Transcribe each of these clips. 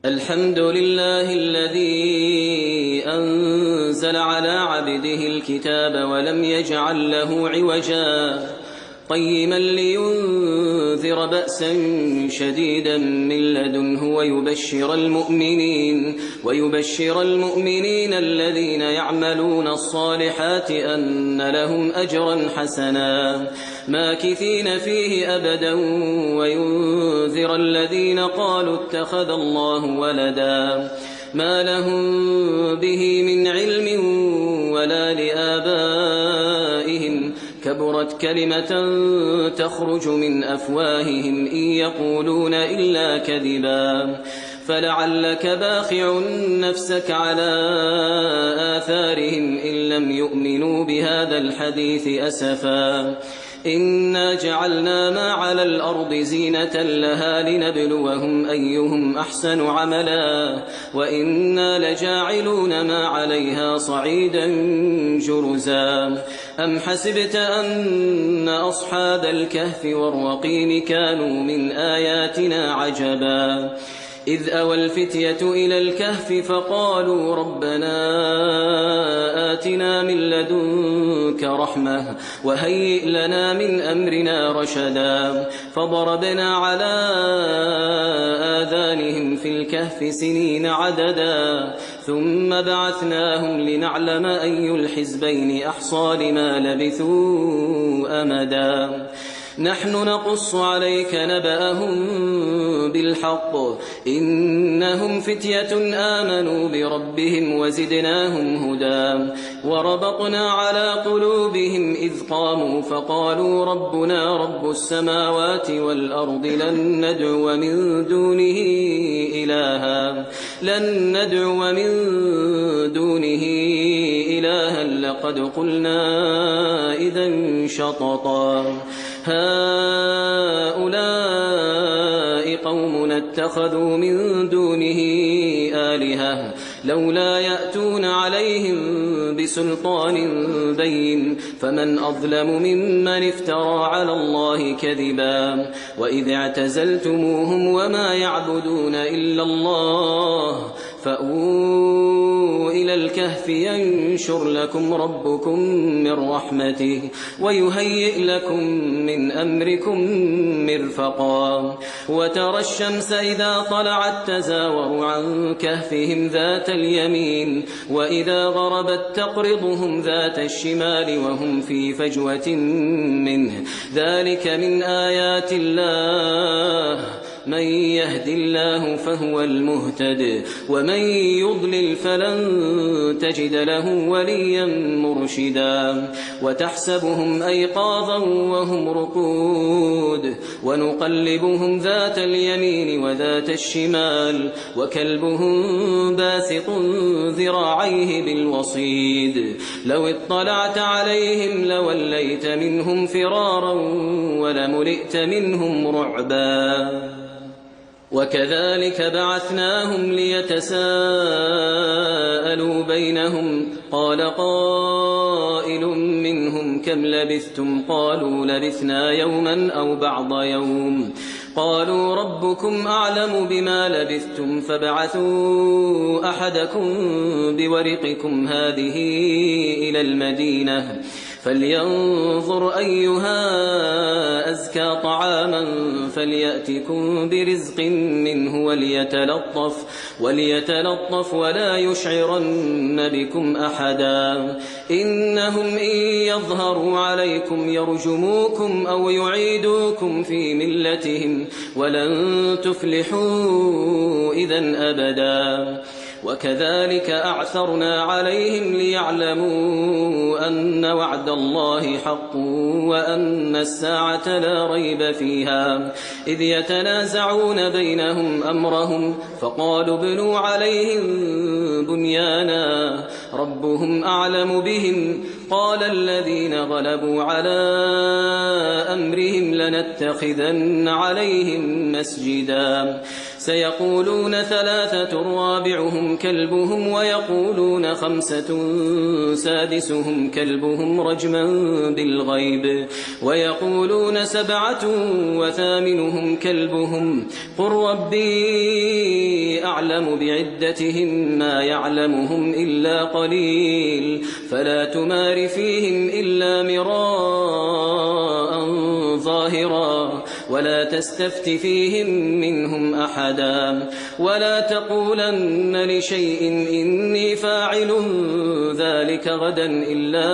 الحمد لله الذي أنزل على عبده الكتاب ولم يجعل له عوجا قيما لينذر بأسا شديدا من لدنه ويبشر المؤمنين الذين يعملون الصالحات أن لهم أجرا حسنا ماكثين فيه أبدا وينذر الذين قالوا اتخذ الله ولدا ما لهم به من علم ولا لآبائهم كبرت كلمة تخرج من أفواههم إن يقولون إلا كذبا فلعلك باخع نفسك على آثارهم إن لم يؤمنوا بهذا الحديث أسفا إنا جعلنا ما على الأرض زينة لها لنبلوهم أيهم أحسن عملا وإنا لجاعلون ما عليها صعيدا جرزا أم حسبت أن أصحاب الكهف والرقيم كانوا من آياتنا عجبا إذ أوى الفتية إلى الكهف فقالوا ربنا آتنا من لدنك رحمة وهيئ لنا من أمرنا رشدا فضربنا على آذانهم في الكهف سنين عددا ثم بعثناهم لنعلم أي الحزبين أحصى لما لبثوا أمدا نحن نقص عليك نبأهم بالحق إنهم فتية آمنوا بربهم وزدناهم هدى وربطنا على قلوبهم إذ قاموا فقالوا ربنا رب السماوات والأرض لن ندعو من دونه إلها لقد قلنا إذا شططا هؤلاء قومنا اتخذوا من دونه آلهة لولا يأتون عليهم بسلطان بين فمن أظلم ممن افترى على الله كذبا وإذ اعتزلتموهم وما يعبدون إلا الله فأووا إلى الكهف ينشر لكم ربكم من رحمته ويهيئ لكم من أمركم مرفقا وترى الشمس إذا طلعت تزاور عن كهفهم ذات اليمين وإذا غربت تقرضهم ذات الشمال وهم في فجوة منه ذلك من آيات الله من يهد الله فهو المهتد ومن يضلل فلن تجد له وليا مرشدا وتحسبهم أيقاظا وهم رقود ونقلبهم ذات اليمين وذات الشمال وكلبهم باسط ذراعيه بالوصيد لو اطلعت عليهم لوليت منهم فرارا ولملئت منهم رعبا وكذلك بعثناهم ليتساءلوا بينهم قال قائل منهم كم لبثتم قالوا لبثنا يوما أو بعض يوم قالوا ربكم أعلم بما لبثتم فابعثوا أحدكم بورقكم هذه إلى المدينة فلينظر أيها أزكى طعاما فليأتكم برزق منه وليتلطف ولا يشعرن بكم أحدا إنهم إن يظهروا عليكم يرجموكم أو يعيدوكم في ملتهم ولن تفلحوا إذن أبدا وكذلك أعثرنا عليهم ليعلموا أن وعد الله حق وأن الساعة لا ريب فيها إذ يتنازعون بينهم أمرهم فقالوا ابنوا عليهم بنيانا ربهم أعلم بهم قال الذين غلبوا على أمرهم لنتخذن عليهم مسجدا سيقولون 3 رابعهم كلبهم ويقولون 5 سادسهم كلبهم رجما بالغيب ويقولون 7 وثامنهم كلبهم قل ربي أعلم بعدتهم ما يعلمهم إلا قليل فلا تمار فيهم إلا مراء ظاهرا ولا تستفت فيهم منهم أحدا ولا تقولن لشيء إني فاعل ذلك غدا إلا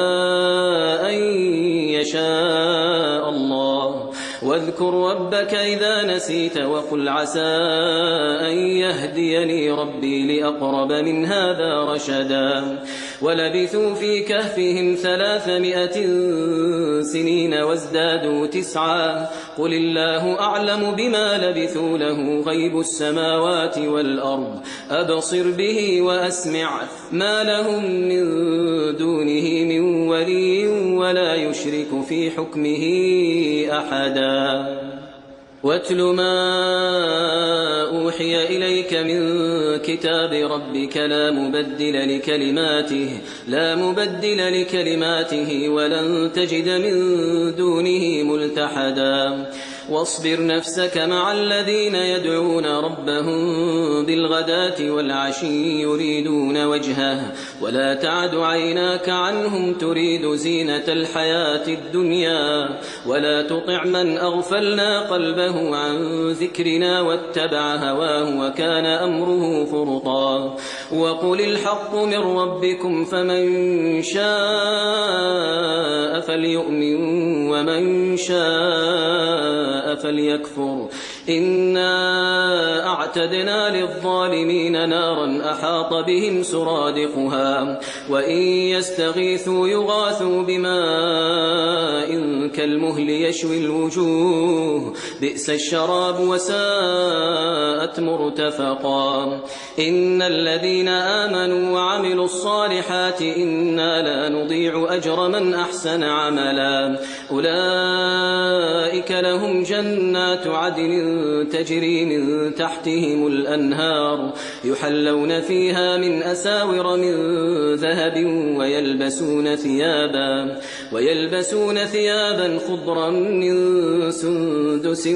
أن يشاء الله واذكر ربك إذا نسيت وقل عسى أن يهديني ربي لأقرب من هذا رشدا ولبثوا في كهفهم 300 سنين وازدادوا 9 قل الله أعلم بما لبثوا له غيب السماوات والأرض أبصر به وأسمع ما لهم من دونه من ولي ولا يشرك في حكمه أحدا واتل ما أوحي إليك من كتاب ربك لا مبدل لكلماته ولن تجد من دونه ملتحدا واصبر نفسك مع الذين يدعون ربهم بالغداة والعشي يريدون وجهه ولا تعد عيناك عنهم تريد زينة الحياة الدنيا ولا تطع من أغفلنا قلبه عن ذكرنا واتبع هواه وكان أمره فرطا وقل الحق من ربكم فمن شاء فليؤمن ومن شاء فليكفر إنا أعتدنا للظالمين نارا أحاط بهم سرادقها وإن يستغيثوا يغاثوا بماء كالمهل يشوي الوجوه بئس الشراب وساءت مرتفقا إن الذين آمنوا وعملوا الصالحات إنا لا نضيع أجر من أحسن عملا أولئك لهم جنات عدن تجري من تحتهم الأنهار يحلون فيها من أساور من ذهب ويلبسون ثيابا خضرا من سندس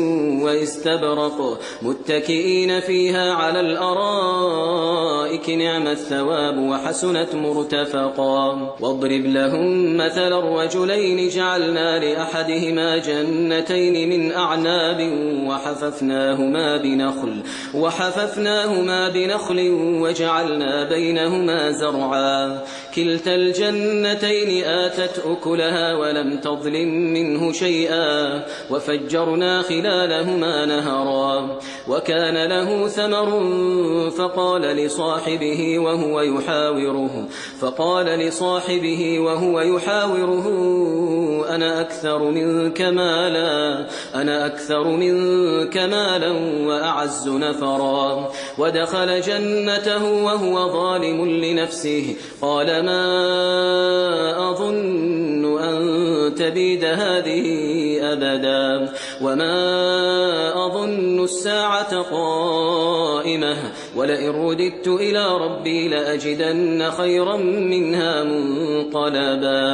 واستبرق متكئين فيها على الأرائك نعم الثواب وحسنت مرتفقا واضرب لهم مثل الرجلين جعلنا لأحدهما جنتين من أعناب وحففناهما بنخل وجعلنا بينهما زرعا كلتا الجنتين آتت أكلها ولم تظلم منه شيئا وفجرنا خلالهما نهرا وكان له ثمر فقال لصاحبه وهو يحاوره أنا أكثر منك مالا وأعز نفرا ودخل جنته وهو ظالم لنفسه قال ما أظن أن تبيد هذه أبدا وما أظن الساعة قائمة ولئن رددت إلى ربي لأجدن خيرا منها منقلبا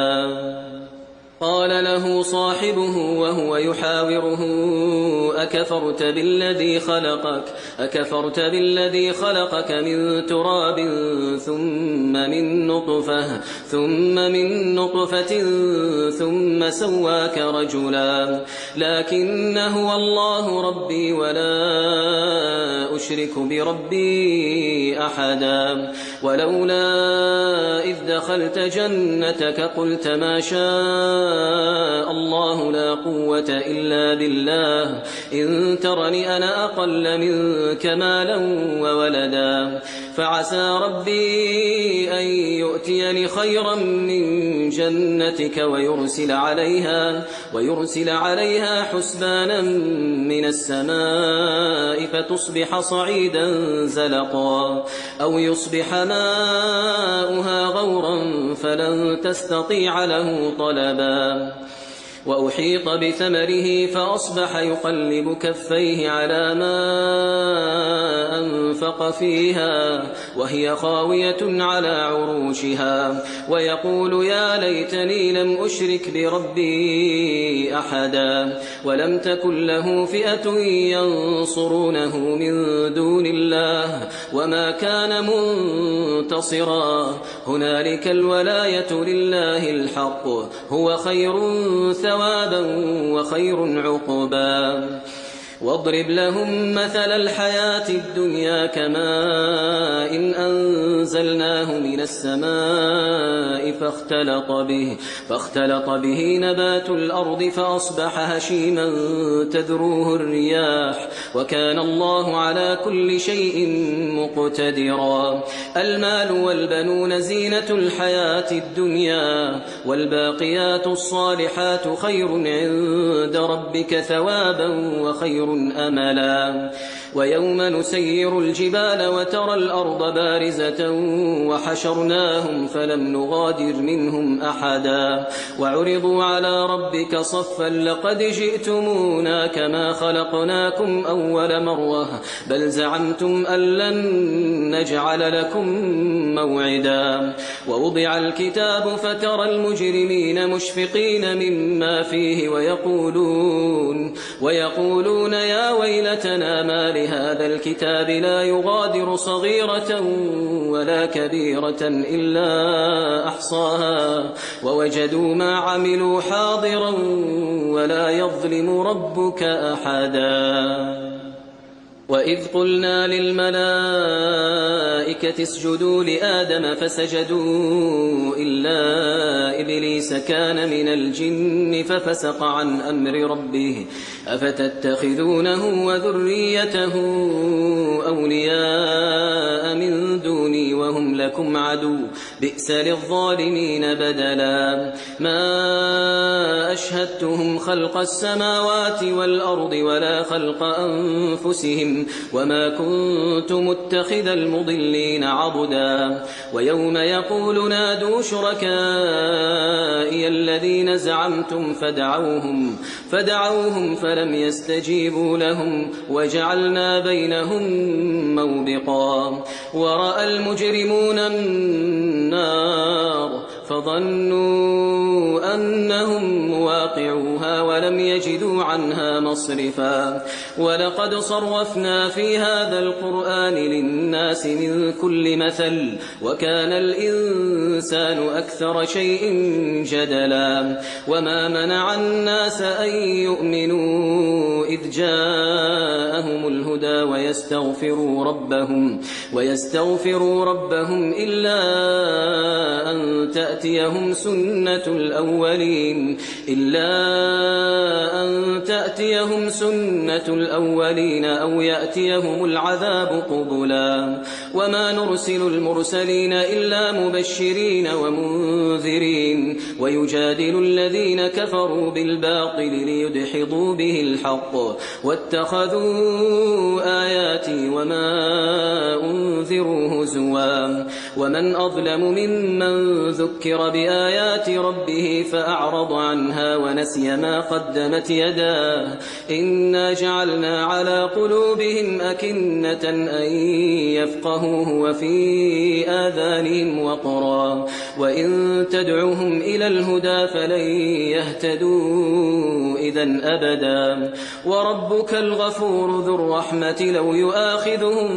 قال له صاحبه وهو يحاوره أكفرت بالذي خلقك من تراب ثم من نطفة ثم سواك رجلا لكن هو الله ربي ولا أشرك بربي أحدا ولولا إذ دخلت جنتك قلت ما شاء الله لا قوة إلا بالله إن ترني أنا أقل منك مالا وولدا فعسى ربي أن يؤتيني خيرا من جنتك ويرسل عليها حسبانا من السماء فتصبح صعيدا زلقا أو يصبح ماؤها غورا فلن تستطيع له طلبا وأحيط بثمره فأصبح يقلب كفيه على ما أنفق فيها وهي خاوية على عروشها ويقول يا ليتني لم أشرك بربي أحدا ولم تكن له فئة ينصرونه من دون الله وما كان منتصرا هنالك الولاية لله الحق هو خير ثوابا وخير عقبا واضرب لهم مثل الحياة الدنيا كماء إن أنزلناه من السماء فاختلط به نبات الأرض فأصبح هشيما تذروه الرياح وكان الله على كل شيء مقتدرا المال والبنون زينة الحياة الدنيا والباقيات الصالحات خير عند ربك ثوابا وخير أملا ويوم نسير الجبال وترى الأرض بارزة وحشرناهم فلم نغادر منهم أحدا وعرضوا على ربك صفا لقد جئتمونا كما خلقناكم أول مرة بل زعمتم أن لن نجعل لكم موعدا ووضع الكتاب فترى المجرمين مشفقين مما فيه ويقولون يا ويلتنا ما لهذا الكتاب لا يغادر صغيرة ولا كبيرة إلا أحصاها ووجدوا ما عملوا حاضرا ولا يظلم ربك أحدا وإذ قلنا للملائكة اسجدوا لآدم فسجدوا إلا إبليس كان من الجن ففسق عن أمر ربه أفتتخذونه وذريته أولياء من دوني وهم لكم عدو بئس للظالمين بدلا ما أشهدتهم خلق السماوات والأرض ولا خلق أنفسهم وما كنت متخذ المضلين عضدا ويوم يقول نادوا شركائي الذين زعمتم فدعوهم فلم يستجيبوا لهم وجعلنا بينهم موبقا ورأى المجرمون النار فظنوا أنهم مواقعوها ولم يجدوا عنها مصرفا ولقد صرفنا في هذا القرآن للناس من كل مثل وكان الإنسان أكثر شيء جدلا وما منع الناس أن يؤمنوا إذ جاءهم الهدى ويستغفروا ربهم إلا أن تأتيهم سنة الأولين أو يأتيهم العذاب قبلا وما نرسل المرسلين إلا مبشرين ومنذرين ويجادل الذين كفروا بالباطل ليدحضوا به الحق واتخذوا آياتي وما أنذروا هزوا ومن أظلم ممن ذكر بآيات ربه فأعرض عنها ونسي ما قدمت يداه إنا جعلنا على قلوبهم أكنة أن يفقهوه وفي آذانهم وقرا وإن تدعوهم إلى الهدى فلن يهتدوا إذن أبدا وربك الغفور ذو الرحمة لو يؤاخذهم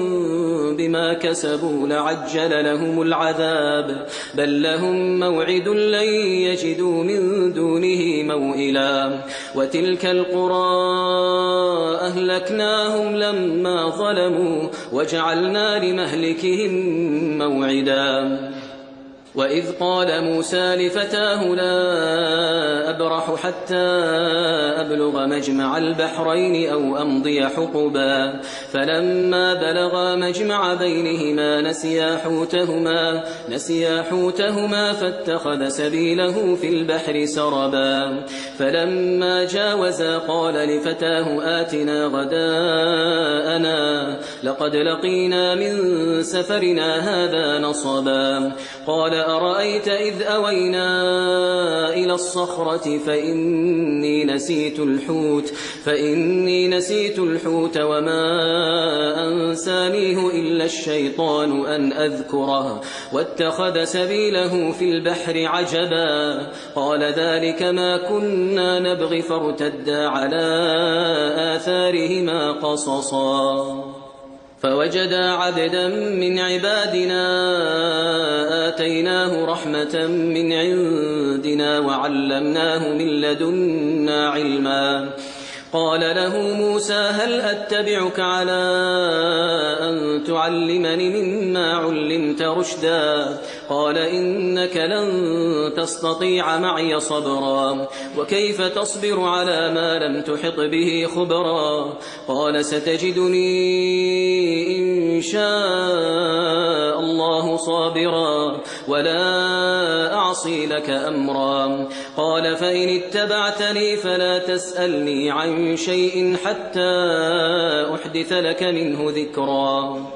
بما كسبوا لعجل لهم العذاب بل لهم موعد لن يجدوا من دونه موئلا وتلك القرى أهلكناهم لما ظلموا وجعلنا لمهلكهم موعدا وإذ قال موسى لفتاه لا أبرح حتى أبلغ مجمع البحرين أو أمضي حقبا فلما بلغا مجمع بينهما نسيا حوتهما فاتخذ سبيله في البحر سربا فلما جاوزا قال لفتاه آتنا غداءنا لقد لقينا من سفرنا هذا نصبا قال أرأيت إذ أوينا إلى الصخرة فإني نسيت الحوت وما أنسانيه إلا الشيطان أن أذكره واتخذ سبيله في البحر عجبا قال ذلك ما كنا نبغي فارتدا على آثارهما قصصا فوجدا عبدا من عبادنا آتيناه رحمة من عندنا وعلمناه من لدنا علما قال له موسى هل أتبعك على أن تعلمني مما علمت رشدا قال إنك لن تستطيع معي صبرا وكيف تصبر على ما لم تحط به خبرا قال ستجدني إن شاء الله صابرا ولا أعصي لك أمرا قال فإن اتبعتني فلا تسألني عن شيء حتى أحدث لك منه ذكرا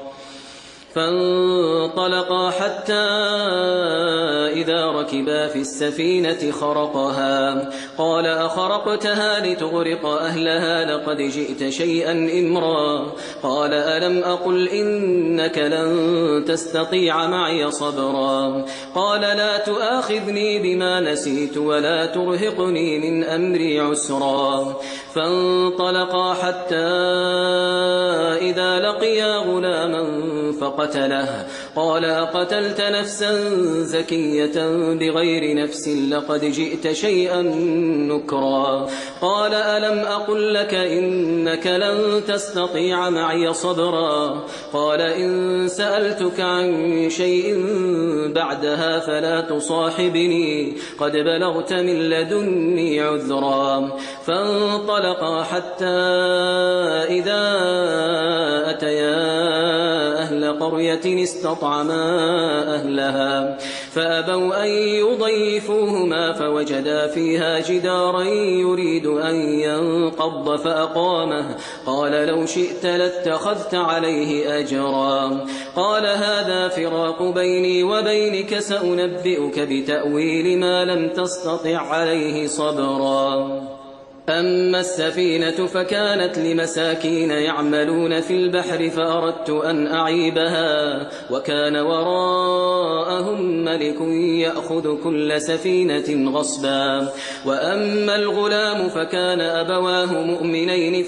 فانطلقا حتى إذا ركبا في السفينة خرقها قال أخرقتها لتغرق أهلها لقد جئت شيئا إمرا قال ألم أقل إنك لن تستطيع معي صبرا قال لا تؤاخذني بما نسيت ولا ترهقني من أمري عسرا فانطلقا حتى إذا لقيا غلاما فقتله قال أقتلت نفسا زكية بغير نفس لقد جئت شيئا نكرا قال ألم أقل لك إنك لن تستطيع معي صبرا قال إن سألتك عن شيء بعدها فلا تصاحبني قد بلغت من لدني عذرا فانطلقا حتى إذا أتيا أهل قرية استطعما أهلها فأبوا أن يضيفوهما فوجدا فيها جدارا يريد أن ينقض فأقامه قال لو شئت لاتخذت عليه أجرا قال هذا فراق بيني وبينك سأنبئك بتأويل ما لم تستطع عليه صبرا أما السفينة فكانت لمساكين يعملون في البحر فأردت أن أعيبها وكان وراءهم ملك يأخذ كل سفينة غصبا وأما الغلام فكان أبواه مؤمنين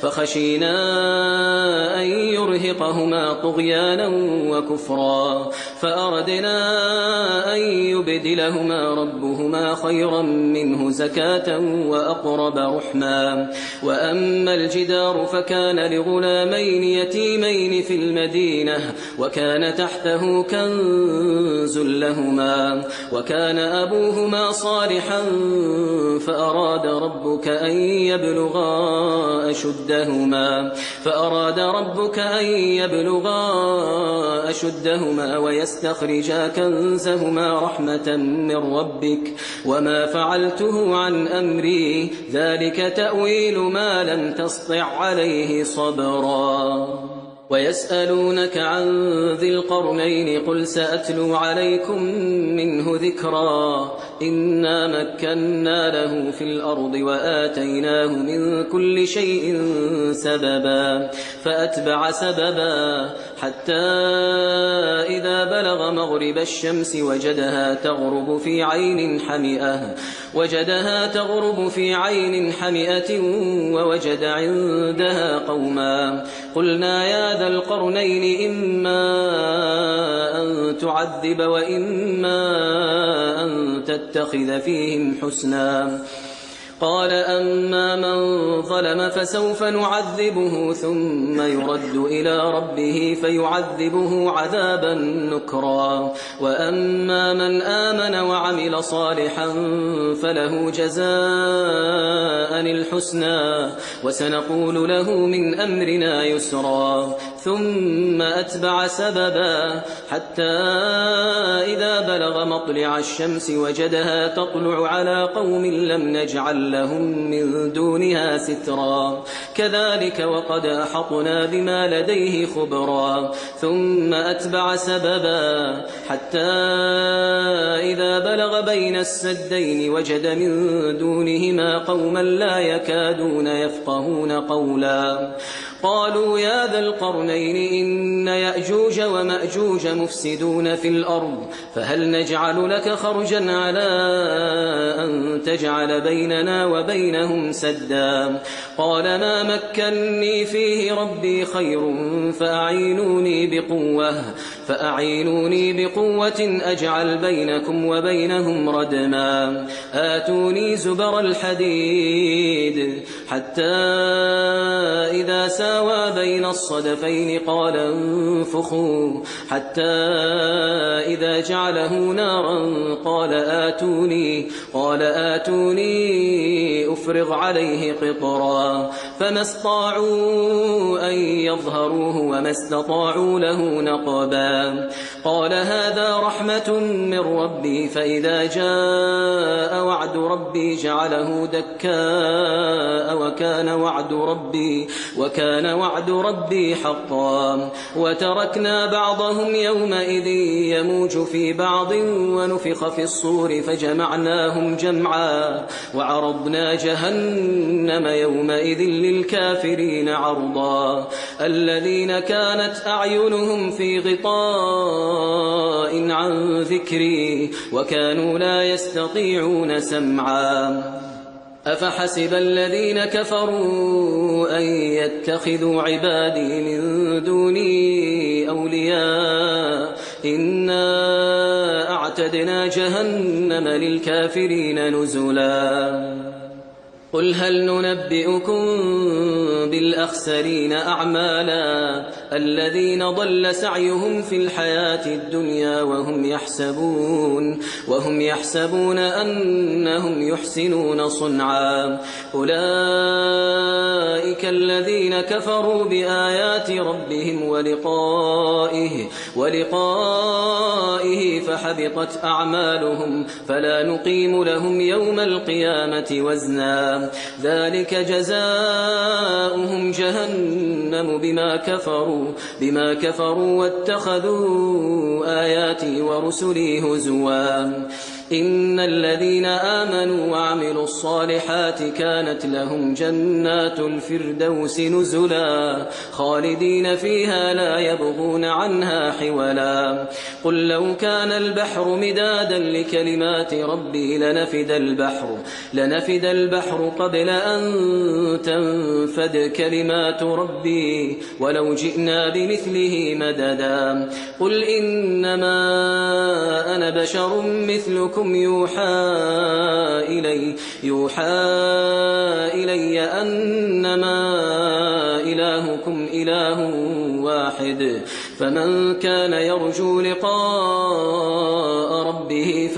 فخشينا أن يرهقهما طغيانا وكفرا فأردنا أن يبدلهما ربهما خيرا منه زكاة وأقرب رحما وأما الجدار فكان لغلامين يتيمين في المدينة وكان تحته كنز لهما وكان أبوهما صالحا فأراد ربك أن يبلغا أشدهما ويستخرجا كنزهما رحمة من ربك وما فعلته عن أمري ذلك تأويل ما لم تسطع عليه صبرا ويسألونك عن ذي القرنين قل سأتلو عليكم منه ذكرا إنا مكنا له في الأرض وآتيناه من كل شيء سببا فأتبع سببا حتى إذا بلغ مغرب الشمس وجدها تغرب في عين حمئة ووجد عندها قوما قلنا يا ذا القرنين إما أن تعذب وإما أن تتخذ فيهم حسنا قال أما من ظلم فسوف نعذبه ثم يرد إلى ربه فيعذبه عذابا نكرا وأما من آمن وعمل صالحا فله جزاء الحسنى وسنقول له من أمرنا يسرا ثم أتبع سببا حتى إذا بلغ مطلع الشمس وجدها تطلع على قوم لم نجعل لهم من دونها سترا كذلك وقد أحطنا بما لديه خبرا ثم أتبع سببا حتى إذا بلغ بين السدين وجد من دونهما قوما لا يكادون يفقهون قولا قالوا يا ذا القرنين إن يأجوج ومأجوج مفسدون في الأرض فهل نجعل لك خرجا على أن تجعل بيننا وبينهم سدا قال ما مكني فيه ربي خير فأعينوني بقوة أجعل بينكم وبينهم ردما آتوني زبر الحديد حتى إذا ساوى بين الصدفين قال انفخوا حتى إذا جعله نارا قال آتوني أفرغ عليه قطرا فما استطاعوا أن يظهروه وما استطاعوا له نقبا قال هذا رحمة من ربي فإذا جاء وعد ربي جعله دكاء وكان وعد ربي حقا وتركنا بعضهم يومئذ يموج في بعض ونفخ في الصور فجمعناهم جمعا وعرضنا جهنم يومئذ للكافرين عرضا الذين كانت أعينهم في غطاء عن ذكري وكانوا لا يستطيعون سمعا أفحسب الذين كفروا أن يتخذوا عبادي من دوني أولياء إنا أعتدنا جهنم للكافرين نزلا قل هل ننبئكم بالأخسرين أعمالا الذين ضل سعيهم في الحياة الدنيا وهم يحسبون أنهم يحسنون صنعا أولئك الذين كفروا بآيات ربهم ولقائه فحبطت أعمالهم فلا نقيم لهم يوم القيامة وزنا ذلك جزاؤهم جهنم بما كفروا واتخذوا آياتي ورسلي هزوا إن الذين آمنوا وعملوا الصالحات كانت لهم جنات الفردوس نزلا خالدين فيها لا يبغون عنها حولا قل لو كان البحر مدادا لكلمات ربي لنفد البحر قبل أن تنفد كلمات ربي ولو جئنا بمثله مددا قل إنما أنا بشر مثلكم يوحى إلي أنما إلهكم إله واحد فمن كان يرجو لقاء ربه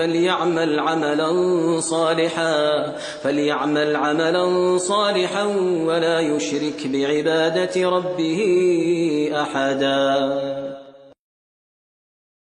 فليعمل عملا صالحا ولا يشرك بعبادة ربه أحدا